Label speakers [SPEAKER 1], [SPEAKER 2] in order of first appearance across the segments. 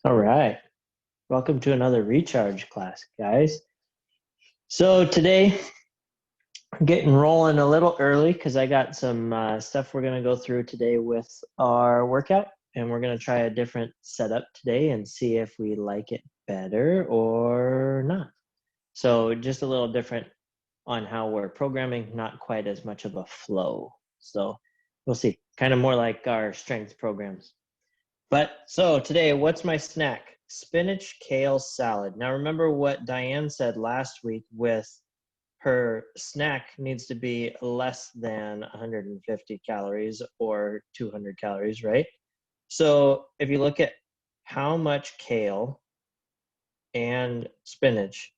[SPEAKER 1] All right. Welcome to another recharge class, guys. So today, we're getting rolling a little early because I got some stuff we're going to go through today with our workout. And we're going to try a different setup today and see if we like it better or not. So just a little different on how we're programming, not quite as much of a flow. So we'll see. Kind of more like our strength programs. But so today, what's my snack? Spinach kale salad. Now remember what Diane said last week with her snack needs to be less than 150 calories or 200 calories, right? So if you look at how much kale and spinach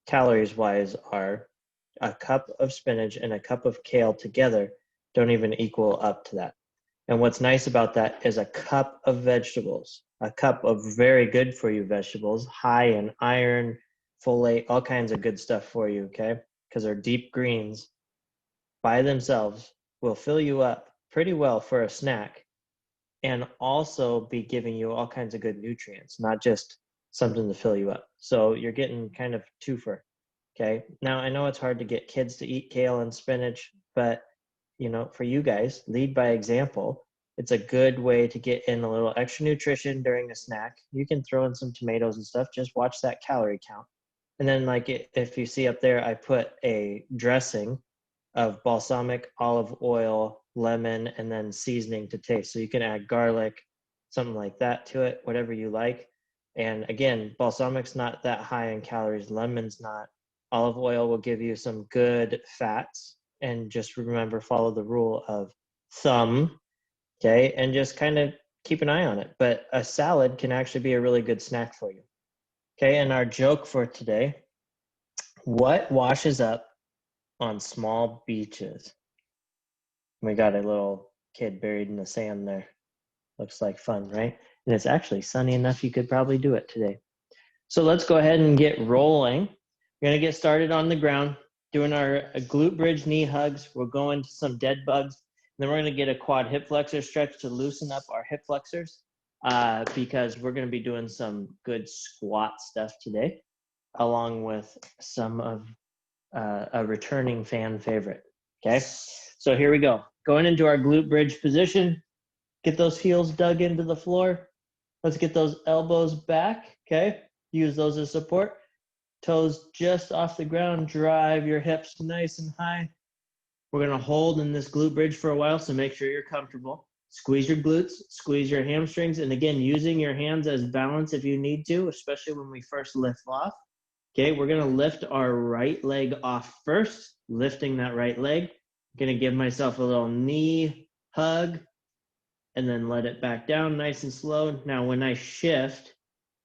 [SPEAKER 1] calories wise are, a cup of spinach and a cup of kale together don't even equal up to that. And what's nice about that is a cup of vegetables, a cup of very good for you vegetables, high in iron, folate, all kinds of good stuff for you, okay? Because they're deep greens by themselves will fill you up pretty well for a snack and also be giving you all kinds of good nutrients, not just something to fill you up. So you're getting kind of twofer, okay? Now, I know it's hard to get kids to eat kale and spinach, but for you guys, lead by example. It's a good way to get in a little extra nutrition during a snack. You can throw in some tomatoes and stuff. Just watch that calorie count. And then like if you see up there, I put a dressing of balsamic, olive oil, lemon, and then seasoning to taste. So you can add garlic, something like that to it, whatever you like. And again, balsamic's not that high in calories. Lemon's not. Olive oil will give you some good fats. And just remember, follow the rule of thumb, okay? And just kind of keep an eye on it. But a salad can actually be a really good snack for you. Okay, and our joke for today, what washes up on small beaches? We got a little kid buried in the sand there. Looks like fun, right? And it's actually sunny enough you could probably do it today. So let's go ahead and get rolling. We're gonna get started on the ground, doing our glute bridge knee hugs. We'll go into some dead bugs. Then we're gonna get a quad hip flexor stretch to loosen up our hip flexors because we're gonna be doing some good squat stuff today, along with some of a returning fan favorite, okay? So here we go. Going into our glute bridge position, get those heels dug into the floor. Let's get those elbows back, okay? Use those as support. Toes just off the ground, drive your hips nice and high. We're gonna hold in this glute bridge for a while, so make sure you're comfortable. Squeeze your glutes, squeeze your hamstrings, and again, using your hands as balance if you need to, especially when we first lift off. Okay, we're gonna lift our right leg off first, lifting that right leg. I'm gonna give myself a little knee hug, and then let it back down nice and slow. Now, when I shift,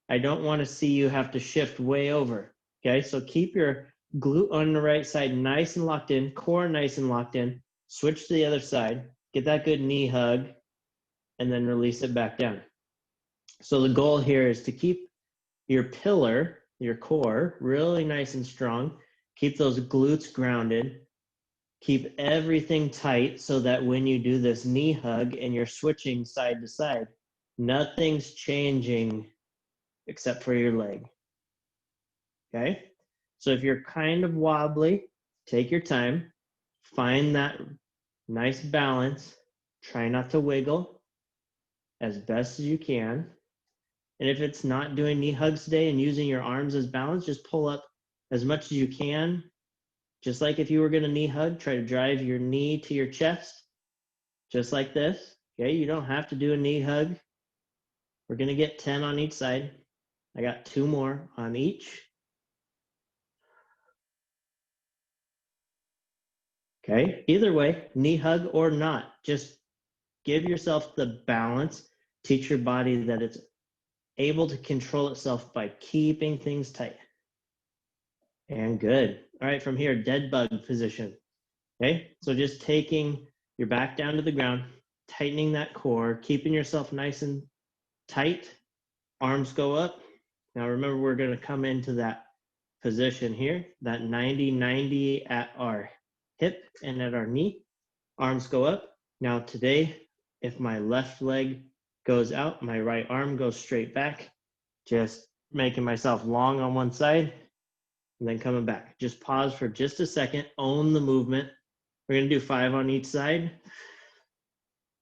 [SPEAKER 1] I don't wanna see you have to shift way over. Okay, so keep your glute on the right side nice and locked in, core nice and locked in. Switch to the other side, get that good knee hug, and then release it back down. So the goal here is to keep your pillar, your core, really nice and strong. Keep those glutes grounded. Keep everything tight so that when you do this knee hug and you're switching side to side, nothing's changing except for your leg. Okay? So if you're kind of wobbly, take your time, find that nice balance, try not to wiggle as best as you can. And if it's not doing knee hugs today and using your arms as balance, just pull up as much as you can. Just like if you were gonna knee hug, try to drive your knee to your chest, just like this. Okay, you don't have to do a knee hug. We're gonna get 10 on each side. I got 2 more on each. Okay, either way, knee hug or not, just give yourself the balance, teach your body that it's able to control itself by keeping things tight. And good. All right, from here, dead bug position. Okay, so just taking your back down to the ground, tightening that core, keeping yourself nice and tight. Arms go up. Now remember, we're going to come into that position here, that 90-90 at our hip and at our knee. Arms go up. Now today, if my left leg goes out, my right arm goes straight back, just making myself long on one side, and then coming back. Just pause for just a second, own the movement. We're gonna do 5 on each side.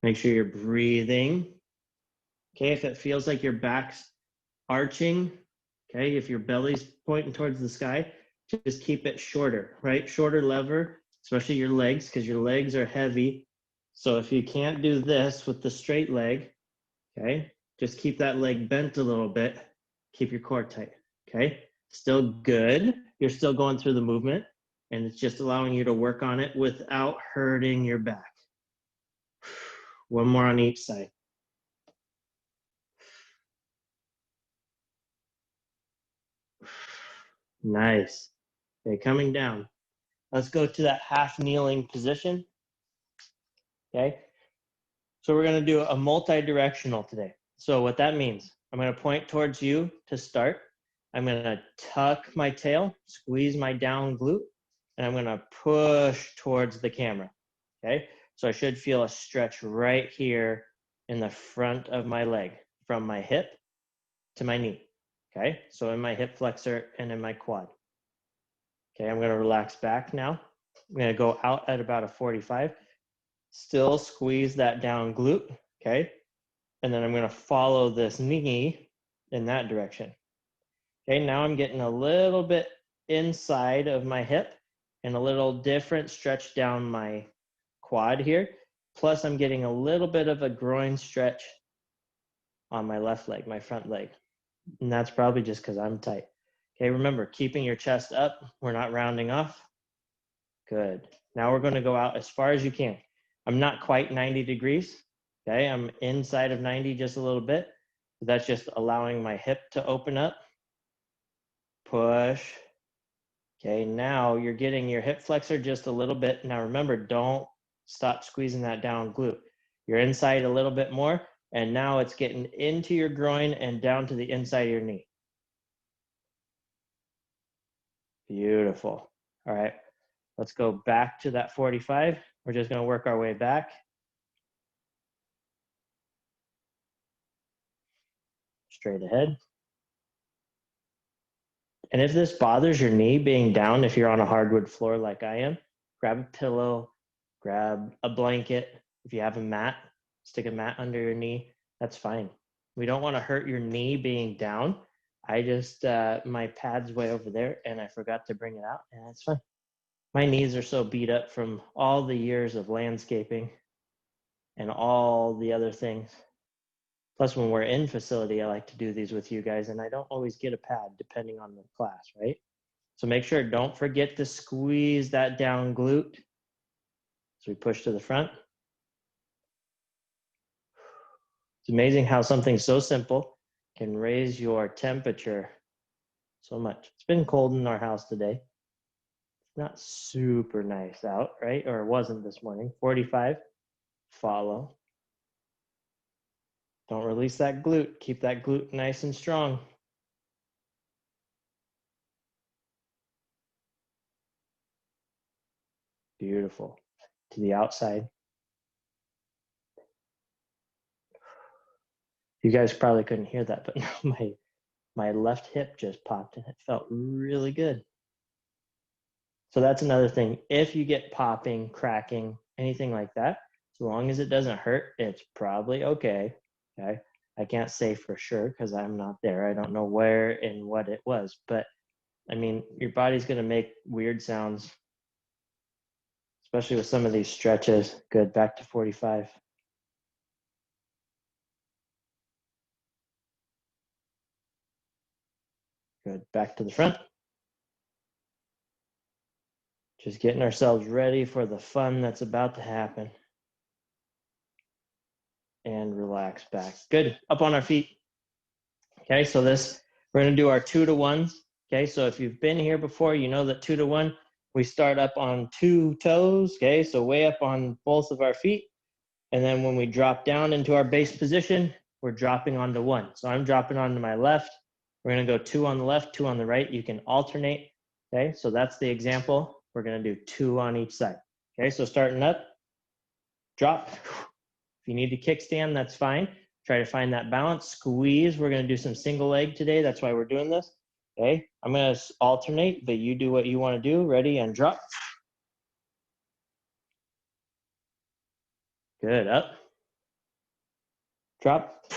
[SPEAKER 1] Make sure you're breathing. Okay, if it feels like your back's arching, okay, if your belly's pointing towards the sky, just keep it shorter, right? Shorter lever, especially your legs, because your legs are heavy. So if you can't do this with the straight leg, okay, just keep that leg bent a little bit. Keep your core tight, okay? Still good. You're still going through the movement, and it's just allowing you to work on it without hurting your back. One more on each side. Nice. Okay, coming down. Let's go to that half kneeling position. Okay. So we're going to do a multi-directional today. So what that means, I'm going to point towards you to start. I'm going to tuck my tail, squeeze my down glute, and I'm going to push towards the camera. Okay. So I should feel a stretch right here in the front of my leg from my hip to my knee. Okay. So in my hip flexor and in my quad. Okay. I'm going to relax back now. I'm going to go out at about a 45. Still squeeze that down glute, okay? And then I'm gonna follow this knee in that direction. Okay, now I'm getting a little bit inside of my hip and a little different stretch down my quad here. Plus I'm getting a little bit of a groin stretch on my left leg, my front leg. And that's probably just because I'm tight. Okay, remember, keeping your chest up. We're not rounding off. Good. Now we're gonna go out as far as you can. I'm not quite 90 degrees, okay? I'm inside of 90 just a little bit. That's just allowing my hip to open up. Push. Okay, now you're getting your hip flexor just a little bit. Now remember, don't stop squeezing that down glute. You're inside a little bit more, and now it's getting into your groin and down to the inside of your knee. Beautiful. All right, let's go back to that 45. We're just gonna work our way back. Straight ahead. And if this bothers your knee being down, if you're on a hardwood floor like I am, grab a pillow, grab a blanket. If you have a mat, stick a mat under your knee. That's fine. We don't want to hurt your knee being down. I just, my pad's way over there and I forgot to bring it out, and that's fine. My knees are so beat up from all the years of landscaping and all the other things. Plus, when we're in facility, I like to do these with you guys, and I don't always get a pad depending on the class, right? So make sure, don't forget to squeeze that down glute. So we push to the front. It's amazing how something so simple can raise your temperature so much. It's been cold in our house today. It's not super nice out, right? Or it wasn't this morning. 45, follow. Don't release that glute. Keep that glute nice and strong. Beautiful. To the outside. You guys probably couldn't hear that, but now my left hip just popped and it felt really good. So that's another thing. If you get popping, cracking, anything like that, as long as it doesn't hurt, it's probably okay. Okay. I can't say for sure because I'm not there. I don't know where and what it was, but I mean, your body's going to make weird sounds, especially with some of these stretches. Good. Back to 45. Good. Back to the front. Just getting ourselves ready for the fun that's about to happen. And relax back. Good. Up on our feet. Okay, so we're going to do our 2 to 1s. Okay, so if you've been here before, you know that 2 to 1, we start up on 2 toes. Okay, so way up on both of our feet. And then when we drop down into our base position, we're dropping onto 1. So I'm dropping onto my left. We're going to go 2 on the left, 2 on the right. You can alternate. Okay, so that's the example. We're going to do 2 on each side. Okay, so starting up, drop. If you need to kickstand, that's fine. Try to find that balance, squeeze. We're gonna do some single leg today. That's why we're doing this. Okay, I'm gonna alternate, but you do what you wanna do. Ready, and drop. Good, up. Drop.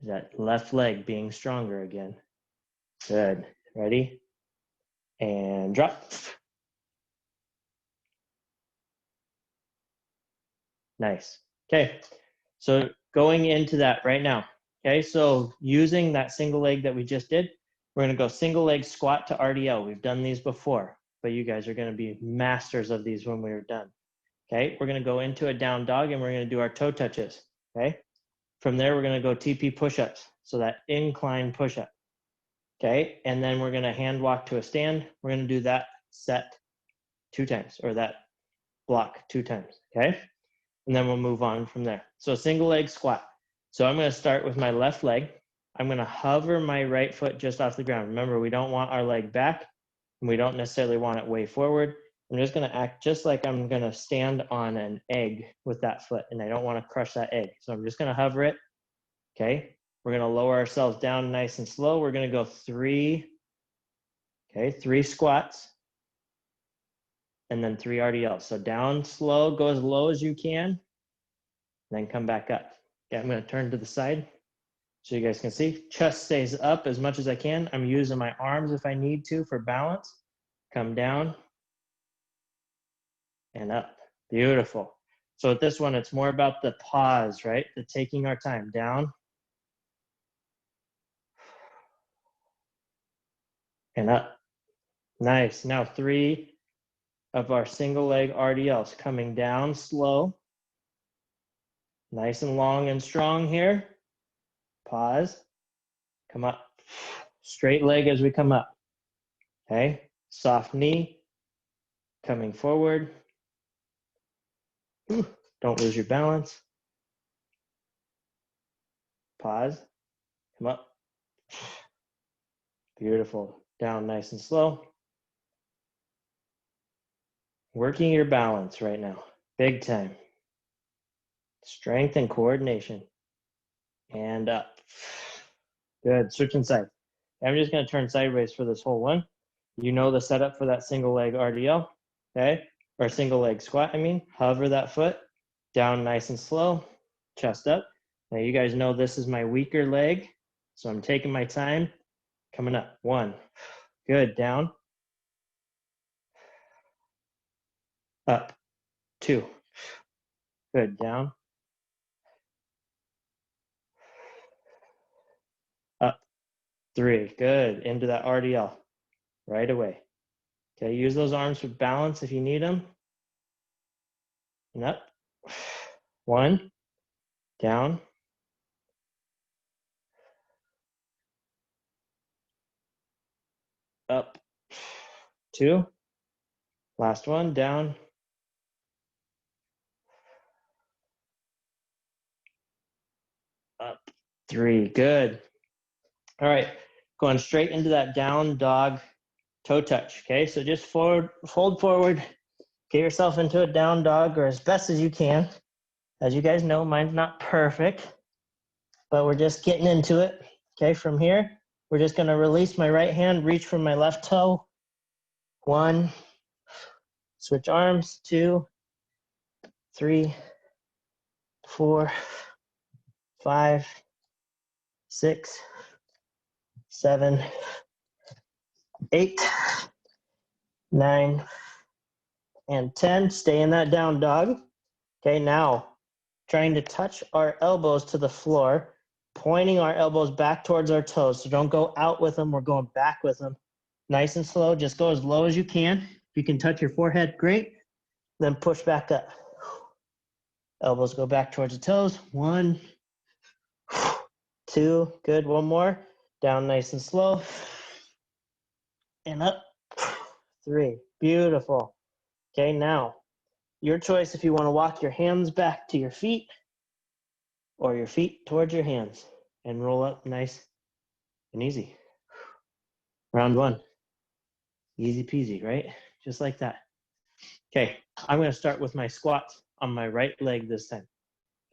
[SPEAKER 1] That left leg being stronger again. Good, ready, and drop. Nice. Okay, so going into that right now. Okay, so using that single leg that we just did, we're gonna go single leg squat to RDL. We've done these before, but you guys are gonna be masters of these when we're done. Okay, we're gonna go into a down dog and we're gonna do our toe touches. Okay, from there we're gonna go TP push-ups, so that incline push-up. Okay, and then we're gonna hand walk to a stand. We're gonna do that set 2 times, or that block 2 times. Okay, and then we'll move on from there. So single leg squat. So I'm gonna start with my left leg. I'm gonna hover my right foot just off the ground. Remember, we don't want our leg back, and we don't necessarily want it way forward. I'm just gonna act just like I'm gonna stand on an egg with that foot, and I don't wanna crush that egg. So I'm just gonna hover it, okay? We're gonna lower ourselves down nice and slow. We're gonna go 3, okay, 3 squats, and then 3 RDLs. So down slow, go as low as you can, then come back up. Okay, I'm gonna turn to the side so you guys can see. Chest stays up as much as I can. I'm using my arms if I need to for balance. Come down and up. Beautiful. So with this one, it's more about the pause, right? The taking our time. Down and up. Nice. Now 3 of our single leg RDLs coming down slow. Nice and long and strong here. Pause. Come up. Straight leg as we come up. Okay. Soft knee. Coming forward. Don't lose your balance. Pause. Come up. Beautiful. Down nice and slow. Working your balance right now. Big time. Strength and coordination. And up. Good. Switching sides. I'm just going to turn sideways for this whole one. You know the setup for that single leg RDL. Okay. Or single leg squat, I mean. Hover that foot. Down nice and slow. Chest up. Now you guys know this is my weaker leg. So I'm taking my time. Coming up. 1. Good. Down. Up. 2. Good. Down. Up. 3. Good. Into that RDL. Right away. Okay. Use those arms for balance if you need them. And up. 1. Down. Up. 2. Last one. Down. Up. 3. Good. All right. Going straight into that down dog toe touch. Okay. So just fold forward. Get yourself into a down dog, or as best as you can. As you guys know, mine's not perfect, but we're just getting into it. Okay. From here, we're just going to release my right hand, reach for my left toe. 1. Switch arms. 2, 3, 4, 5, 6, 7, 8, 9, and 10. Stay in that down dog. Okay, now trying to touch our elbows to the floor, pointing our elbows back towards our toes. So don't go out with them, we're going back with them. Nice and slow, just go as low as you can. If you can touch your forehead, great. Then push back up. Elbows go back towards the toes. 1, 2, good. 1 more. Down nice and slow. And up. 3, beautiful. Okay, now your choice if you want to walk your hands back to your feet or your feet towards your hands and roll up nice and easy. Round 1. Easy peasy, right? Just like that. Okay, I'm going to start with my squats on my right leg this time.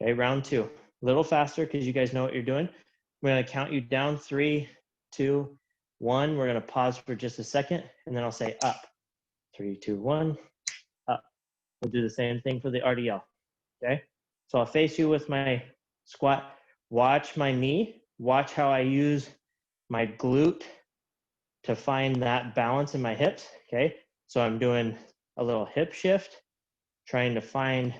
[SPEAKER 1] Okay, round 2. A little faster because you guys know what you're doing. We're going to count you down. 3, 2, 1. We're going to pause for just a second, and then I'll say up. 3, 2, 1, up. We'll do the same thing for the RDL. Okay, so I'll face you with my squat. Watch my knee. Watch how I use my glute to find that balance in my hips. Okay, so I'm doing a little hip shift, trying to find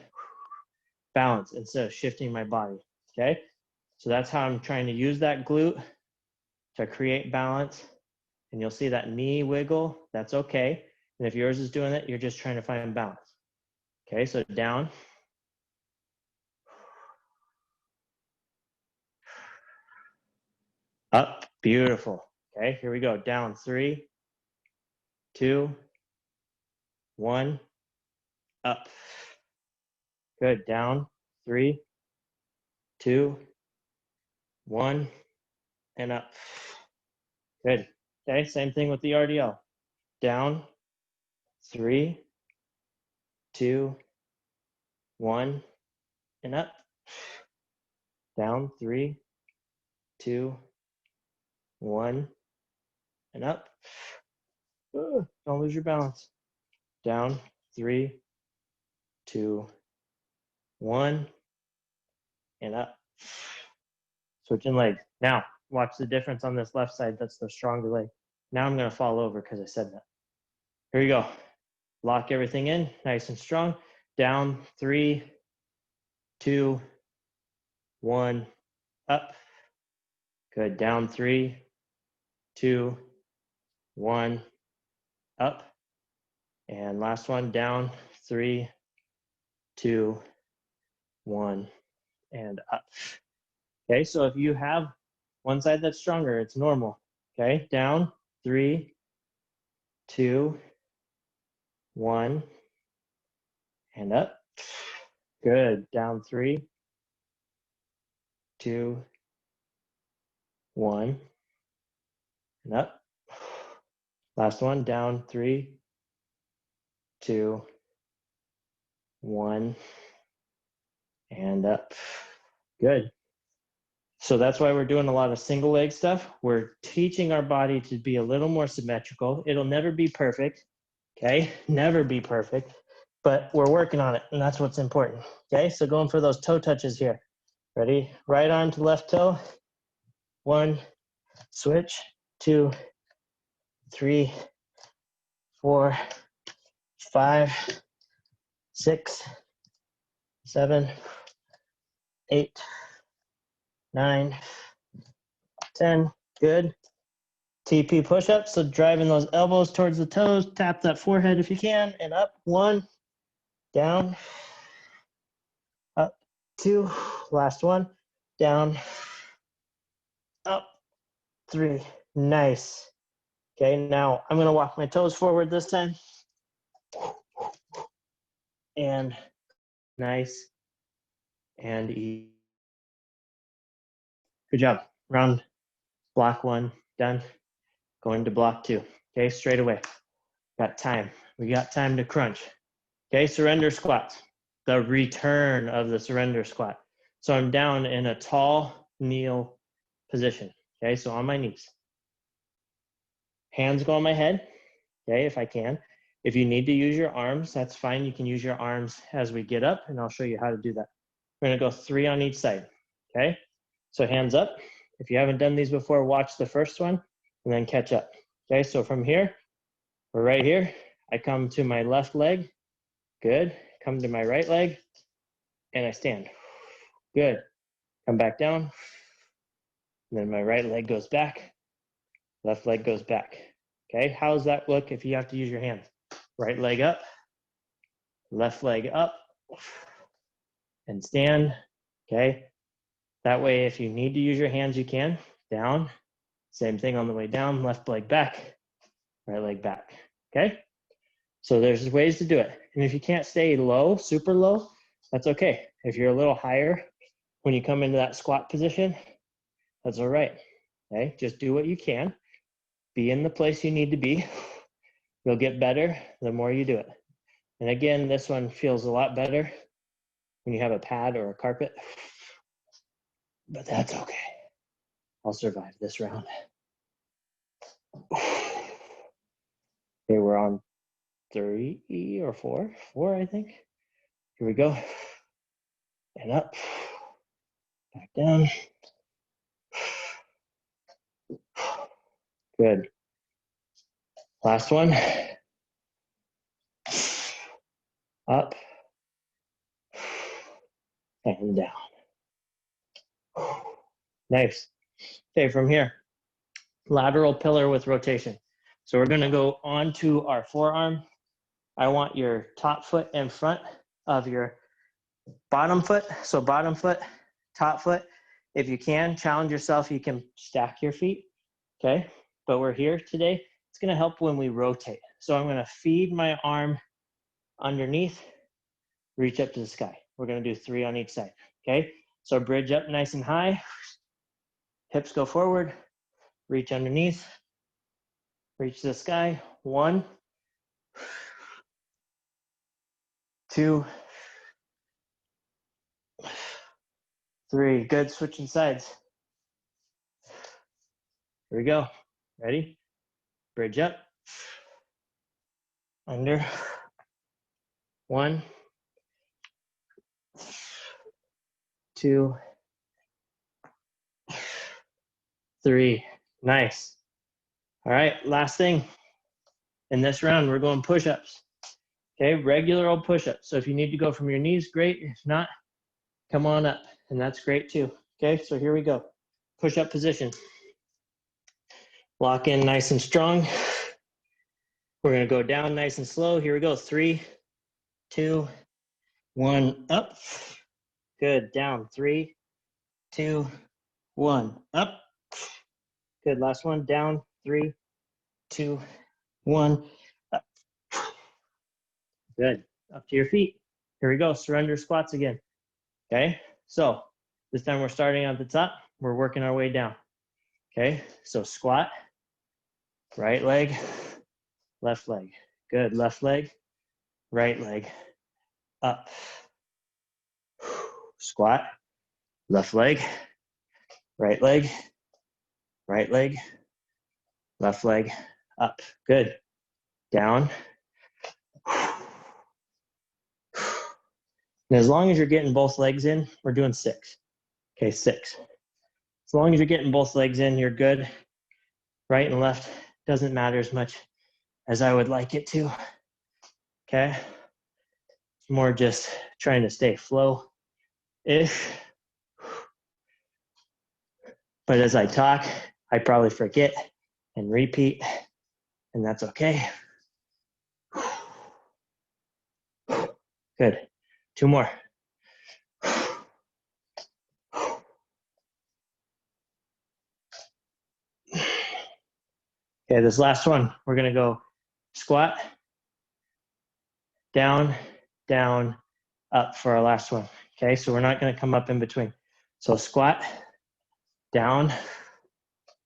[SPEAKER 1] balance instead of shifting my body. Okay, so that's how I'm trying to use that glute to create balance. And you'll see that knee wiggle. That's okay. And if yours is doing it, you're just trying to find balance. Okay, so down. Up. Beautiful. Okay, here we go. Down. 3, 2, 1. Up. Good. Down. 3, 2, 1. And up. Good. Okay, same thing with the RDL. Down. 3, 2, 1. And up. Down. 3, 2, 1. And up. Don't lose your balance. Down. 3, 2, 1. And up. Switching legs. Now, watch the difference on this left side. That's the stronger leg. Now I'm going to fall over because I said that. Here we go. Lock everything in, nice and strong. Down. 3, 2, 1. Up. Good. Down. 3, 2, 1. Up. And last one. Down. 3, 2, 1. And up. Okay, so if you have one side that's stronger, it's normal. Okay, down. 3, 2, 1. And up. Good. Down. 3, 2, 1. And up. Last one. Down. 3, 2, 1. And up. Good. So that's why we're doing a lot of single leg stuff. We're teaching our body to be a little more symmetrical. It'll never be perfect. Okay, never be perfect, but we're working on it, and that's what's important. Okay, so going for those toe touches here. Ready? Right arm to left toe. 1, switch. 2, 3, 4, 5, 6, 7, 8, 9, 10. Good. TP push-ups, so driving those elbows towards the toes, tap that forehead if you can, and up. 1, down, up. 2, last one, down, up. 3, nice. Okay, now I'm gonna walk my toes forward this time. And nice and easy. Good job. Round block 1, done. Going to block 2. Okay, straight away. Got time. We got time to crunch. Okay, surrender squats. The return of the surrender squat. So I'm down in a tall kneel position. Okay, so on my knees. Hands go on my head. Okay, if I can. If you need to use your arms, that's fine. You can use your arms as we get up, and I'll show you how to do that. We're gonna go 3 on each side. Okay, so hands up. If you haven't done these before, watch the first one and then catch up. Okay, so from here, we're right here. I come to my left leg. Good. Come to my right leg and I stand. Good. Come back down. And then my right leg goes back. Left leg goes back. Okay, how does that look if you have to use your hands? Right leg up, left leg up, and stand. Okay, that way if you need to use your hands, you can. Down. Same thing on the way down, left leg back, right leg back. Okay, so there's ways to do it. And if you can't stay low, super low, that's okay. If you're a little higher when you come into that squat position, that's all right. Okay, just do what you can. Be in the place you need to be. You'll get better the more you do it. And again, this one feels a lot better when you have a pad or a carpet, but that's okay. I'll survive this round. Okay, we're on 3 or 4, I think. Here we go. And up, back down. Good. Last one. Up and down. Nice. Okay, from here, lateral pillar with rotation. So we're gonna go onto our forearm. I want your top foot in front of your bottom foot. So bottom foot, top foot. If you can, challenge yourself, you can stack your feet, okay? But we're here today. It's gonna help when we rotate. So I'm gonna feed my arm underneath, reach up to the sky. We're gonna do 3 on each side, okay? So bridge up nice and high, hips go forward, reach underneath, reach to the sky. 1, 2, 3. Good, switching sides. Here we go. Ready? Bridge up, under. 1, 2, 3. Nice. All right, last thing. In this round, we're going push-ups. Okay, regular old push-ups. So if you need to go from your knees, great. If not, come on up, and that's great too. Okay, so here we go. Push-up position. Lock in nice and strong. We're gonna go down nice and slow. Here we go. 3, 2, 1, up. Good, down. 3, 2, 1, up. Good, last one, down. 3, 2, 1, up. Good, up to your feet. Here we go, surrender squats again. Okay, so this time we're starting at the top. We're working our way down. Okay, so squat, right leg, left leg. Good, left leg, right leg, up. Squat, left leg, right leg, right leg, left leg, up. Good, down. And as long as you're getting both legs in, we're doing 6. Okay, 6. As long as you're getting both legs in, you're good. Right and left doesn't matter as much as I would like it to. Okay, it's more just trying to stay flow-ish. But as I talk, I probably forget and repeat, and that's okay. Good. 2 more. Okay, this last one, we're gonna go squat, down, down, up for our last one. Okay, so we're not gonna come up in between. So squat, down,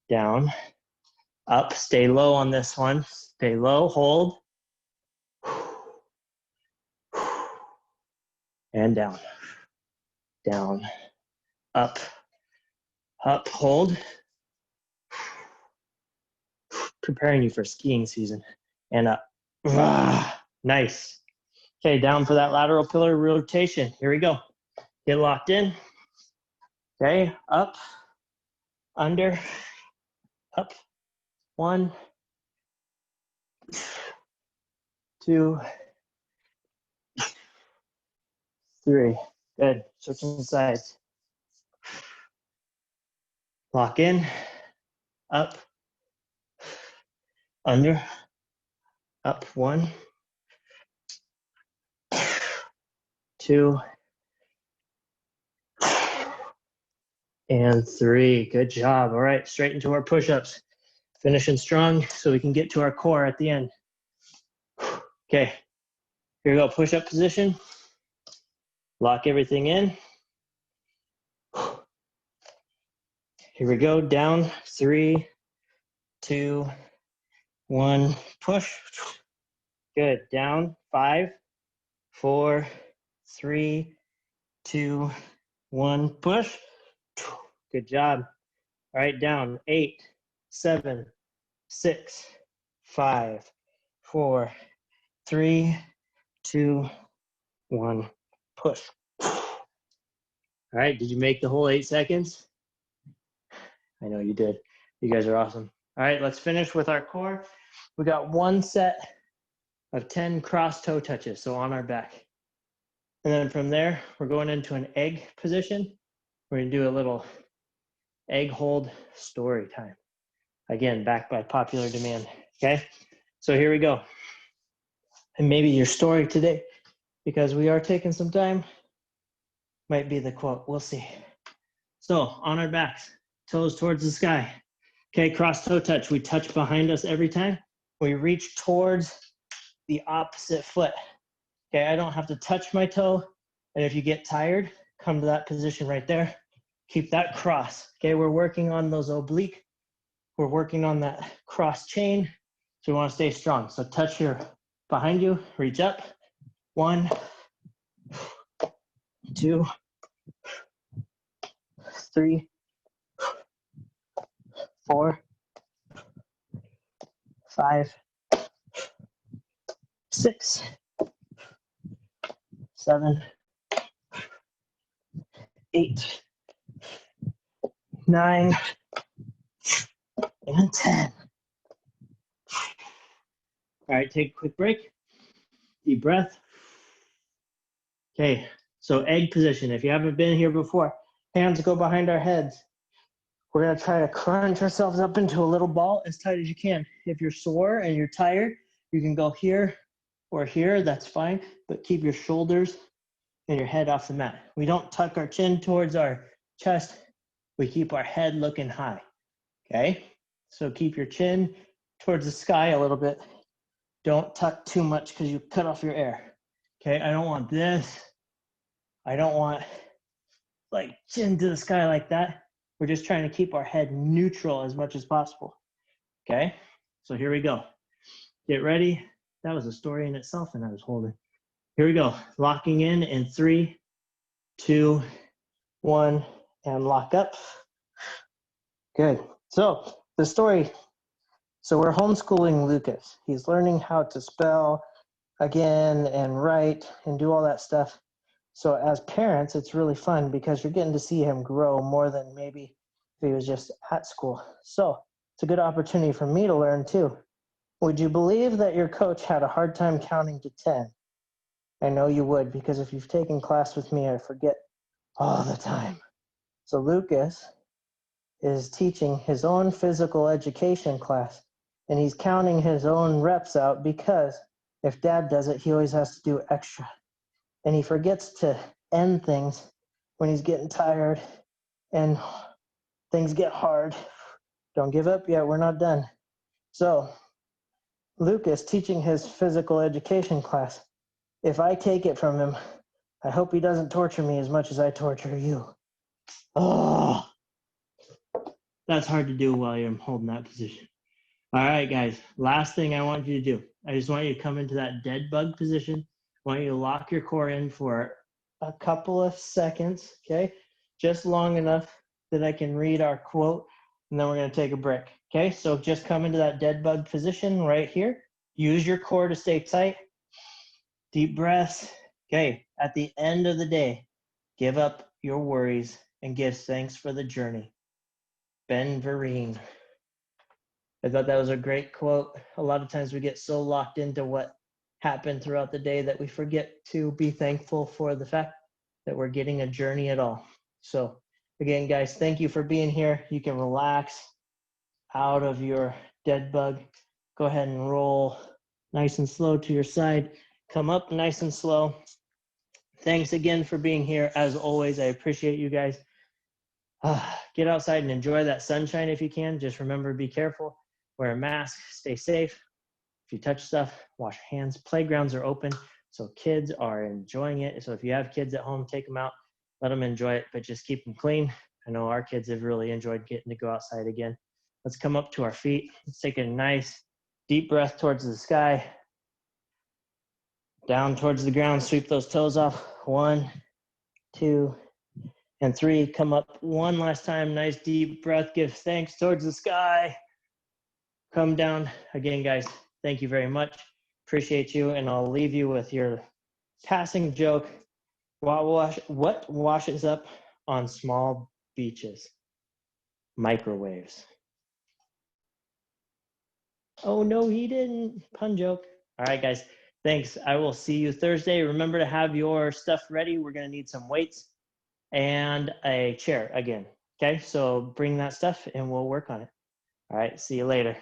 [SPEAKER 1] down, up, stay low on this one. Stay low, hold. And down, down, up, up, hold. Preparing you for skiing season. And up. Nice. Okay, down for that lateral pillar rotation. Here we go. Get locked in. Okay, up, under, up. 1, 2, 3. Good. Switching sides. Lock in, up, under, up. 1, 2, and 3. Good job. All right, straight into our push-ups. Finishing strong so we can get to our core at the end. Okay, here we go. Push-up position. Lock everything in. Here we go. Down. 3, 2, 1. Push. Good. Down. 5, 4, 3, 2, 1, push. Good job. All right, down. 8, 7, 6, 5, 4, 3, 2, 1, push. All right, did you make the whole 8 seconds? I know you did. You guys are awesome. All right, let's finish with our core. We got one set of 10 cross toe touches, so on our back. And then from there, we're going into an egg position. We're gonna do a little egg hold story time. Again, backed by popular demand, okay? So here we go. And maybe your story today, because we are taking some time, might be the quote, we'll see. So on our backs, toes towards the sky. Okay, cross toe touch. We touch behind us every time. We reach towards the opposite foot. Okay, I don't have to touch my toe. And if you get tired, come to that position right there. Keep that cross. Okay, we're working on those oblique. We're working on that cross chain. So we want to stay strong. So touch your behind you, reach up. 1, 2, 3, 4, 5, 6, 7, 8, 9, and 10. All right, take a quick break. Deep breath. Okay, so egg position. If you haven't been here before, hands go behind our heads. We're gonna try to crunch ourselves up into a little ball as tight as you can. If you're sore and you're tired, you can go here or here, that's fine, but keep your shoulders and your head off the mat. We don't tuck our chin towards our chest. We keep our head looking high, okay? So keep your chin towards the sky a little bit. Don't tuck too much because you cut off your air, okay? I don't want this. I don't want like chin to the sky like that. We're just trying to keep our head neutral as much as possible, okay? So here we go. Get ready. That was a story in itself and I was holding. Here we go. Locking in 3, 2, 1, and lock up. Good. So the story, so we're homeschooling Lucas. He's learning how to spell again and write and do all that stuff. So as parents, it's really fun because you're getting to see him grow more than maybe if he was just at school. So it's a good opportunity for me to learn too. Would you believe that your coach had a hard time counting to 10? I know you would, because if you've taken class with me, I forget all the time. So Lucas is teaching his own physical education class, and he's counting his own reps out because if dad does it, he always has to do extra. And he forgets to end things when he's getting tired and things get hard. Don't give up yet, we're not done. So Lucas teaching his physical education class. If I take it from him, I hope he doesn't torture me as much as I torture you. Oh, that's hard to do while you're holding that position. All right, guys, last thing I want you to do. I just want you to come into that dead bug position. I want you to lock your core in for a couple of seconds, okay? Just long enough that I can read our quote, and then we're gonna take a break, okay? So just come into that dead bug position right here. Use your core to stay tight. Deep breaths. Okay, at the end of the day, give up your worries and give thanks for the journey. Ben Vereen. I thought that was a great quote. A lot of times we get so locked into what happened throughout the day that we forget to be thankful for the fact that we're getting a journey at all. So again, guys, thank you for being here. You can relax out of your dead bug. Go ahead and roll nice and slow to your side. Come up nice and slow. Thanks again for being here. As always, I appreciate you guys. Get outside and enjoy that sunshine if you can. Just remember, be careful. Wear a mask. Stay safe. If you touch stuff, wash your hands. Playgrounds are open, so kids are enjoying it. So if you have kids at home, take them out. Let them enjoy it, but just keep them clean. I know our kids have really enjoyed getting to go outside again. Let's come up to our feet. Let's take a nice deep breath towards the sky. Down towards the ground, sweep those toes off. 1, 2, and 3. Come up one last time. Nice deep breath. Give thanks towards the sky. Come down. Again, guys, thank you very much. Appreciate you. And I'll leave you with your passing joke. What washes up on small beaches? Microwaves. Oh, no, he didn't. Pun joke. All right, guys. Thanks. I will see you Thursday. Remember to have your stuff ready. We're going to need some weights and a chair again. Okay, so bring that stuff and we'll work on it. All right, see you later.